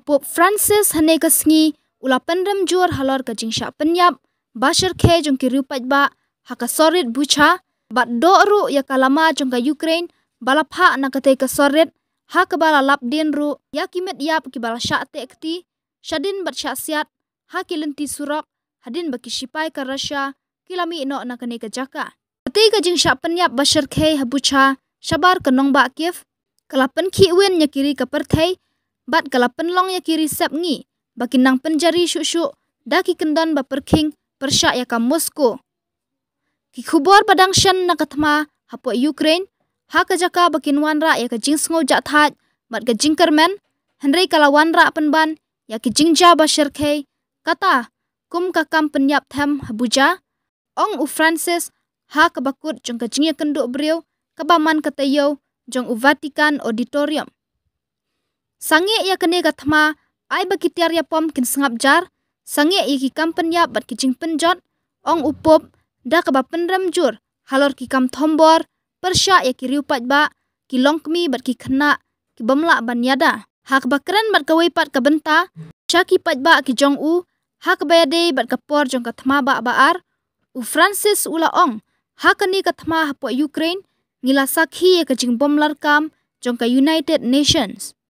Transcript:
Pop Francis hane kasngi ula pendam jur halor ka jingsha penyap Bashar ke jong ki rupat ba haka sorit bucha bat doru ya kalama jong ka Ukraine balapha na kate ka sorit ha ka bala lap din ru ya kimet yap ki bala sha te ekti shadin bat sha siat ha ki lenti surak hadin baki shipai ka Russia kilami no na kane ka jaka ate ka jingsha penyap Bashar ke habucha shabar ka nong ba Kiev kalapan ki wen ya kiri ka perthai bat kalapan long ya kiri sep ngi bakin nang penjari syuk-syuk daki kendon ba perking persya ya ka Moskow ki khubor padang shan na katma hapo Ukraine ha ka jaka bakin wanra ya ka jingsngo ja that mat ka jingkermen henry kala wanra penban ya ki jingja Bashar ke kata kum ka kam penyap tham habuja ong u Francis ha ka bakut jong ka jingya kenduk beriau ka baman katayo jong u Vatican Auditorium sange ya kene katma ai bakitiar ya pom kin sengap jar sange ya ki kam penyap bat ki jing penjot ong upop da ka ba penram jur halor ki kam thombor persya ya ki riupat ba ki longkmi bat ki khna ki bamla banyada hak bakran bat ka weipat ka benta chaki pat ba ki jong u hak bayade bat ka por jong ka thma ba baar u Francis ula ong hakani ka thma hapo Ukraine ngila sakhi ya ka jing bom larkam jong ka United Nations